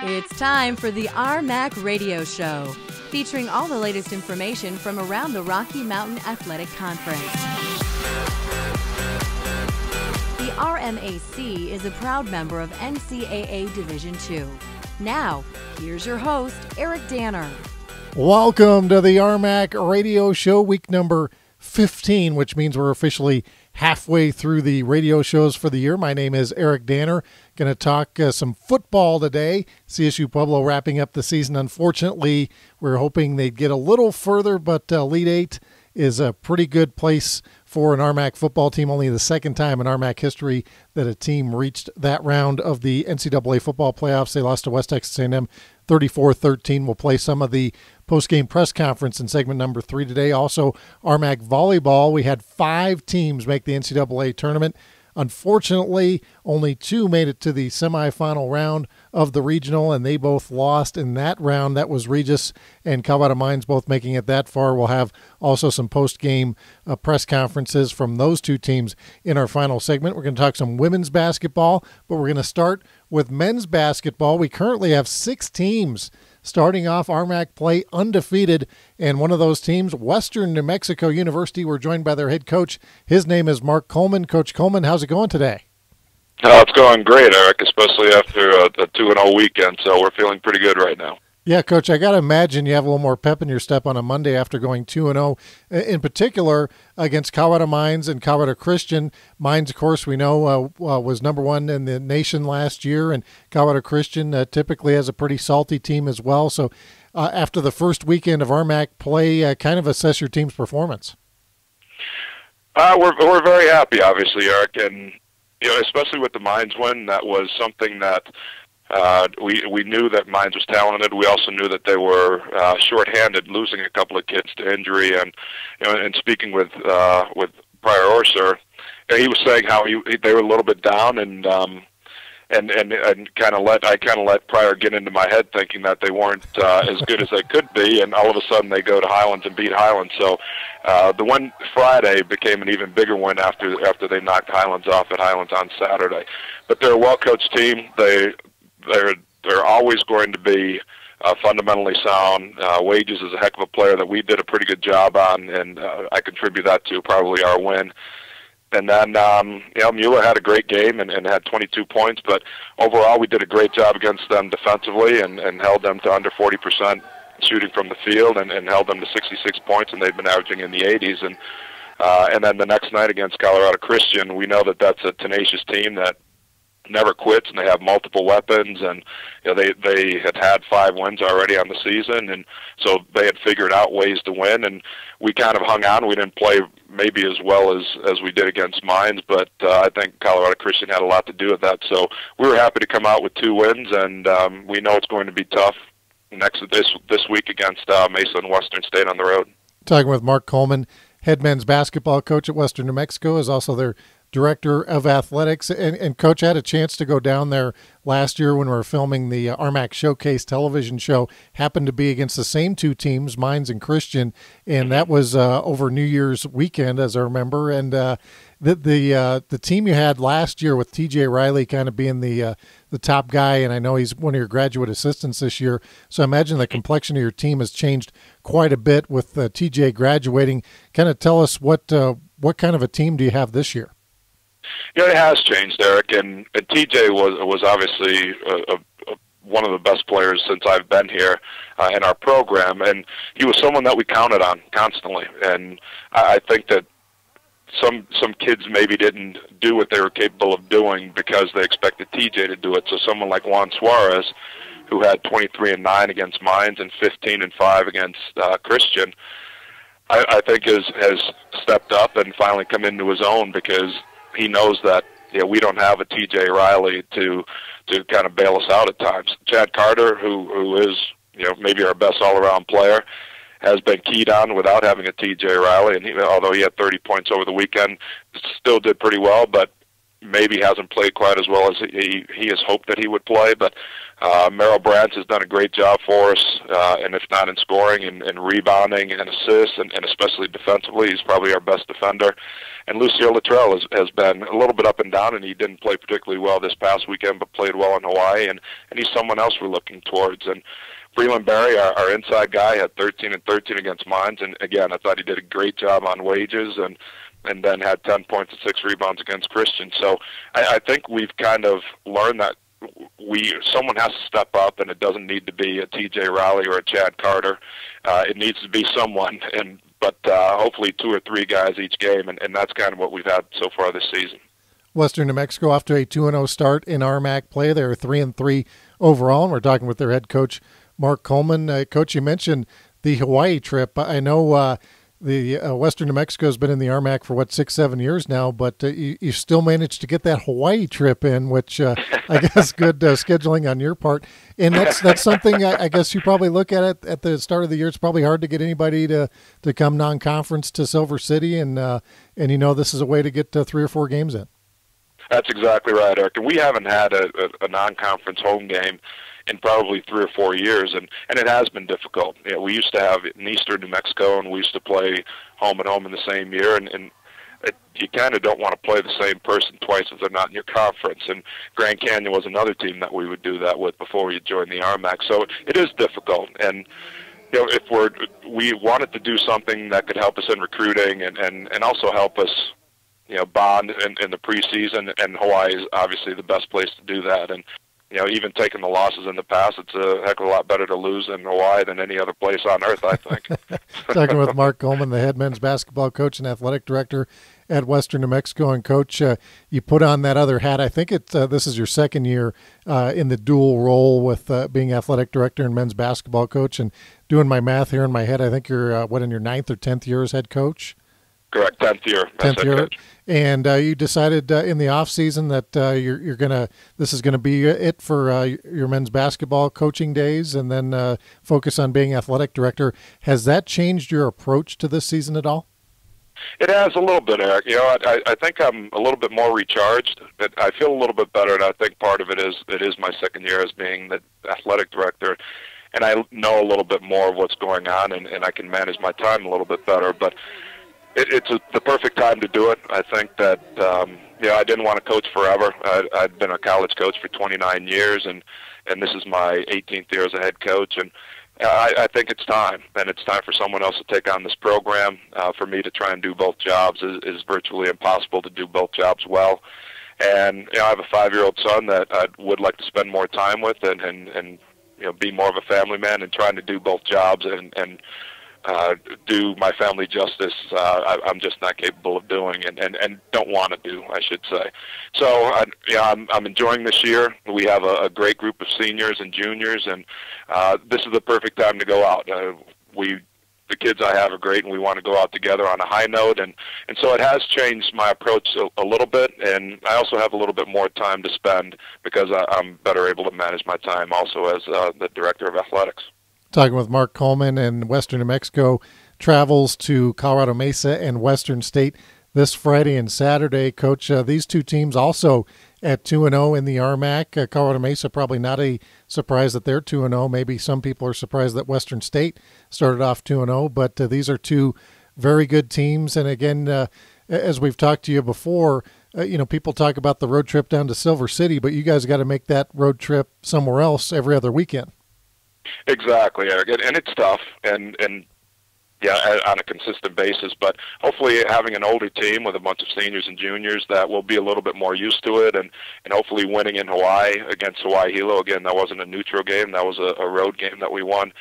It's time for the RMAC Radio Show, featuring all the latest information from around the Rocky Mountain Athletic Conference. The RMAC is a proud member of NCAA Division II. Now, here's your host, Eric Danner. Welcome to the RMAC Radio Show, week number 15, which means we're officially halfway through the radio shows for the year. My name is Eric Danner. Going to talk some football today. CSU Pueblo wrapping up the season. Unfortunately, we're hoping they'd get a little further, but Elite Eight is a pretty good place for an RMAC football team. Only the second time in RMAC history that a team reached that round of the NCAA football playoffs. They lost to West Texas A&M 34-13. We'll play some of the post-game press conference in segment number 3 today. Also, RMAC volleyball. We had 5 teams make the NCAA tournament. Unfortunately, only 2 made it to the semifinal round of the regional, and they both lost in that round. That was Regis and Colorado Mines both making it that far. We'll have also some post-game press conferences from those 2 teams in our final segment. We're going to talk some women's basketball, but we're going to start with men's basketball. We currently have 6 teams starting off RMAC play undefeated, and one of those teams, Western New Mexico University. We're joined by their head coach. His name is Mark Coleman. Coach Coleman, how's it going today? It's going great, Eric, especially after a 2-0 weekend, so we're feeling pretty good right now. Yeah, Coach, I got to imagine you have a little more pep in your step on a Monday after going 2-0, in particular against Colorado Mines and Colorado Christian. Mines, of course, we know was number 1 in the nation last year, and Colorado Christian typically has a pretty salty team as well. So after the first weekend of RMAC play, kind of assess your team's performance. We're very happy, obviously, Eric, and especially with the Mines win, that was something that we knew that Mines was talented. We also knew that they were shorthanded, losing a couple of kids to injury. And and speaking with Prior Orser, he was saying how they were a little bit down, and kind of let Prior get into my head, thinking that they weren't as good as they could be. And all of a sudden, they go to Highlands and beat Highlands. So the win Friday became an even bigger win after they knocked Highlands off at Highlands on Saturday. But they're a well-coached team. They're always going to be fundamentally sound. Wages is a heck of a player that we did a pretty good job on, and I contribute that to probably our win. And then, Mueller had a great game and had 22 points, but overall we did a great job against them defensively and held them to under 40% shooting from the field and held them to 66 points, and they've been averaging in the 80s. And then the next night against Colorado Christian, we know that that's a tenacious team that never quits, and they have multiple weapons, and they had 5 wins already on the season, and so they had figured out ways to win, and we kind of hung on. We didn't play maybe as well as we did against Mines, but I think Colorado Christian had a lot to do with that. So we were happy to come out with 2 wins, and we know it's going to be tough this week against Mesa and Western State on the road. Talking with Mark Coleman, head men's basketball coach at Western New Mexico, is also their director of athletics. And Coach, I had a chance to go down there last year when we were filming the RMAC Showcase television show. Happened to be against the same 2 teams, Mines and Christian, and that was over New Year's weekend, as I remember. And the team you had last year with TJ Riley kind of being the top guy, and I know he's one of your graduate assistants this year, so I imagine the complexion of your team has changed quite a bit with TJ graduating. Kind of tell us what kind of a team do you have this year? It has changed, Eric, and TJ was obviously one of the best players since I've been here in our program, and he was someone that we counted on constantly. And I think that some kids maybe didn't do what they were capable of doing because they expected TJ to do it. So someone like Juan Suarez, who had 23-9 against Mines and 15-5 against Christian, I think has stepped up and finally come into his own, because he knows that we don't have a TJ Riley to kind of bail us out at times. Chad Carter, who is maybe our best all-around player, has been keyed on without having a TJ Riley, and although he had 30 points over the weekend, still did pretty well. But maybe hasn't played quite as well as he has hoped that he would play, but Merrill Brandt has done a great job for us, and if not in scoring and rebounding and assists, and especially defensively, he's probably our best defender. And Lucio Luttrell has been a little bit up and down, and he didn't play particularly well this past weekend, but played well in Hawaii, and he's someone else we're looking towards. And Freeland Berry, our inside guy, had 13 and 13 against Mines, and again, I thought he did a great job on wages, and then had 10 points and 6 rebounds against Christian. So I think we've kind of learned that someone has to step up, and it doesn't need to be a T.J. Rowley or a Chad Carter. It needs to be someone, but hopefully 2 or 3 guys each game, and that's kind of what we've had so far this season. Western New Mexico off to a 2-0 start in RMAC play. They're 3-3 overall, and we're talking with their head coach, Mark Coleman. Coach, you mentioned the Hawaii trip. I know the Western New Mexico has been in the RMAC for, 6-7 years now, but you still managed to get that Hawaii trip in, which I guess good scheduling on your part. And that's something I guess you probably look at it at the start of the year. It's probably hard to get anybody to come non-conference to Silver City, and this is a way to get 3 or 4 games in. That's exactly right, Eric. And we haven't had a non-conference home game in probably 3 or 4 years, and it has been difficult. We used to have it in Eastern New Mexico, and we used to play home and home in the same year, and you kind of don't want to play the same person twice if they're not in your conference. And Grand Canyon was another team that we would do that with before we joined the RMAC. So it is difficult, and if we wanted to do something that could help us in recruiting and also help us bond in the preseason, and Hawaii is obviously the best place to do that. And even taking the losses in the past, it's a heck of a lot better to lose in Hawaii than any other place on earth, I think. Talking with Mark Coleman, the head men's basketball coach and athletic director at Western New Mexico. And, Coach, you put on that other hat. I think this is your second year in the dual role with being athletic director and men's basketball coach. And doing my math here in my head, I think you're, in your 9th or 10th year as head coach? Correct, 10th year. 10th year. Coach. And you decided in the off season that this is gonna be it for your men's basketball coaching days, and then focus on being athletic director. Has that changed your approach to this season at all? It has a little bit, Eric. I think I'm a little bit more recharged. I feel a little bit better, and I think part of it is my second year as being the athletic director, and I know a little bit more of what's going on, and I can manage my time a little bit better. But it's the perfect time to do it. I think that I didn't want to coach forever. I'd been a college coach for 29 years, and this is my 18th year as a head coach, and I think it's time, and it's time for someone else to take on this program. For me to try and do both jobs is virtually impossible to do both jobs well. And I have a 5-year-old son that I would like to spend more time with, and be more of a family man, and trying to do both jobs and do my family justice, I'm just not capable of doing, and don't want to do, I should say. So I'm enjoying this year. We have a great group of seniors and juniors, and this is the perfect time to go out. The kids I have are great, and we want to go out together on a high note, and so it has changed my approach a little bit, and I also have a little bit more time to spend because I'm better able to manage my time also as the director of athletics. Talking with Mark Coleman, and Western New Mexico travels to Colorado Mesa and Western State this Friday and Saturday. Coach, these two teams also at 2-0 in the RMAC. Colorado Mesa, probably not a surprise that they're 2-0. Maybe some people are surprised that Western State started off 2-0, but these are two very good teams. And again, as we've talked to you before, people talk about the road trip down to Silver City, but you guys got to make that road trip somewhere else every other weekend. Exactly, Eric, and it's tough, and on a consistent basis. But hopefully, having an older team with a bunch of seniors and juniors that will be a little bit more used to it, and hopefully winning in Hawaii against Hawaii Hilo. Again, that wasn't a neutral game; that was a road game that we won.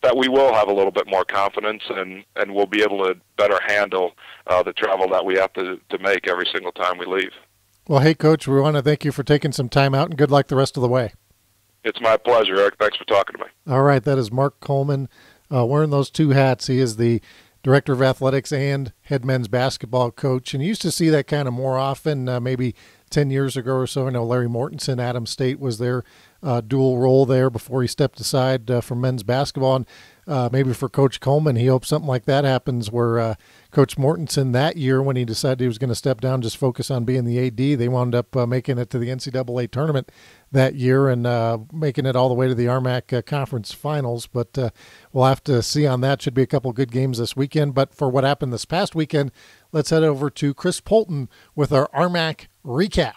That we will have a little bit more confidence, and we'll be able to better handle the travel that we have to make every single time we leave. Well, hey, Coach, we want to thank you for taking some time out, and good luck the rest of the way. It's my pleasure, Eric. Thanks for talking to me. All right, that is Mark Coleman wearing those two hats. He is the director of athletics and head men's basketball coach, and you used to see that kind of more often, maybe 10 years ago or so. I know Larry Mortensen, Adams State, was their dual role there before he stepped aside from men's basketball. And maybe for Coach Coleman, he hopes something like that happens where Coach Mortensen that year, when he decided he was going to step down, just focus on being the AD, they wound up making it to the NCAA tournament that year and making it all the way to the RMAC conference finals. But we'll have to see on that. Should be a couple good games this weekend. But for what happened this past weekend, let's head over to Chris Polton with our RMAC recap.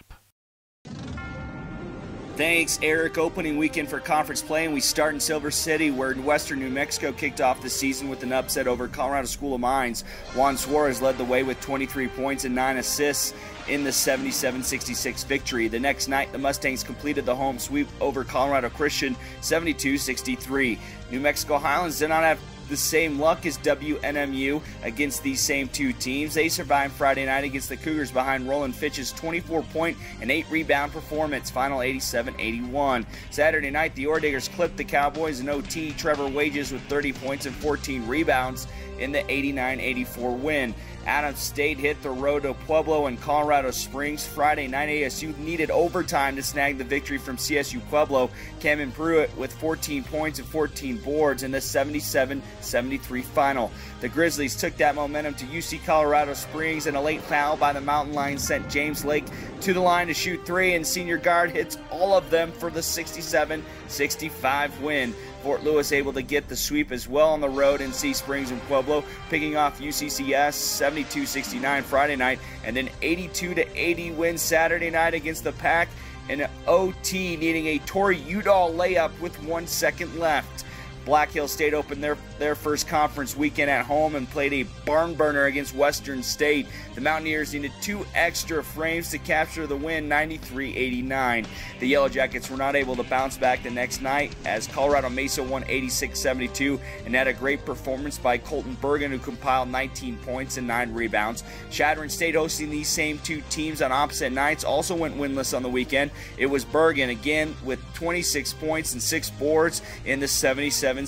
Thanks, Eric. Opening weekend for conference play, and we start in Silver City, where Western New Mexico kicked off the season with an upset over Colorado School of Mines. Juan Suarez led the way with 23 points and 9 assists in the 77-66 victory. The next night, the Mustangs completed the home sweep over Colorado Christian, 72-63. New Mexico Highlands did not have the same luck as WNMU against these same two teams. They survived Friday night against the Cougars behind Roland Fitch's 24-point and 8-rebound performance, final 87-81. Saturday night, the Orediggers clipped the Cowboys in OT. Trevor Wages with 30 points and 14 rebounds in the 89-84 win. Adams State hit the road to Pueblo and Colorado Springs. Friday night, ASU needed overtime to snag the victory from CSU Pueblo. Cameron Pruitt with 14 points and 14 boards in the 77-73 final. The Grizzlies took that momentum to UC Colorado Springs, and a late foul by the Mountain Lions sent James Lake to the line to shoot three, and senior guard hits all of them for the 67-65 win. Fort Lewis able to get the sweep as well on the road in Sea Springs and Pueblo, picking off UCCS 72-69 Friday night, and then 82-80 win Saturday night against the Pack in OT, needing a Torrey Udall layup with 1 second left. Black Hill State opened their first conference weekend at home and played a barn burner against Western State. The Mountaineers needed 2 extra frames to capture the win, 93-89. The Yellow Jackets were not able to bounce back the next night as Colorado Mesa won 86-72 and had a great performance by Colton Bergen, who compiled 19 points and 9 rebounds. Chadron State, hosting these same two teams on opposite nights, also went winless on the weekend. It was Bergen again with 26 points and 6 boards in the 77-62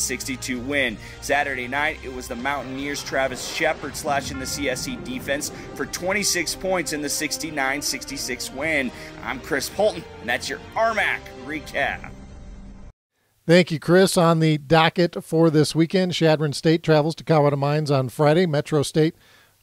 win. Saturday night, it was the Mountaineers' Travis Shepard slashing the CSC defense for 26 points in the 69-66 win. I'm Chris Polton, and that's your RMAC recap. Thank you, Chris. On the docket for this weekend, Chadron State travels to Colorado Mines on Friday. Metro State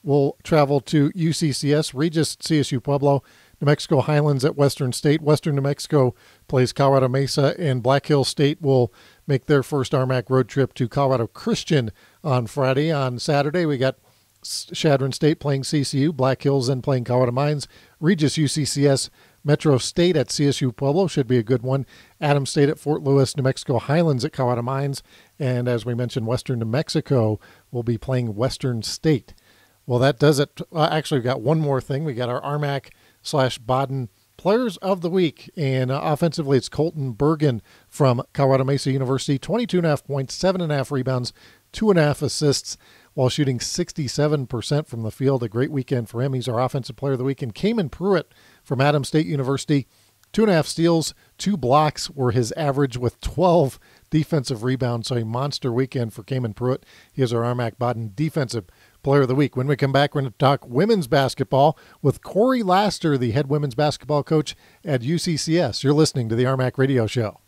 will travel to UCCS, Regis CSU Pueblo, New Mexico Highlands at Western State. Western New Mexico plays Colorado Mesa, and Black Hill State will make their first RMAC road trip to Colorado Christian on Friday. On Saturday, we got Chadron State playing CCU, Black Hills then playing Colorado Mines, Regis UCCS, Metro State at CSU Pueblo, should be a good one. Adams State at Fort Lewis, New Mexico Highlands at Colorado Mines, and as we mentioned, Western New Mexico will be playing Western State. Well, that does it. Actually, we've got one more thing. We got our RMAC/Baden Players of the Week, and offensively, it's Colton Bergen from Colorado Mesa University, 22.5 points, 7.5 rebounds, 2.5 assists, while shooting 67% from the field. A great weekend for him. He's our Offensive Player of the Week. And Cameron Pruitt from Adams State University, 2.5 steals, 2 blocks were his average with 12 defensive rebounds. So a monster weekend for Cameron Pruitt. He is our RMAC Baden Defensive Player of the Week. When we come back, we're going to talk women's basketball with Corey Laster, the head women's basketball coach at UCCS. You're listening to the RMAC Radio Show.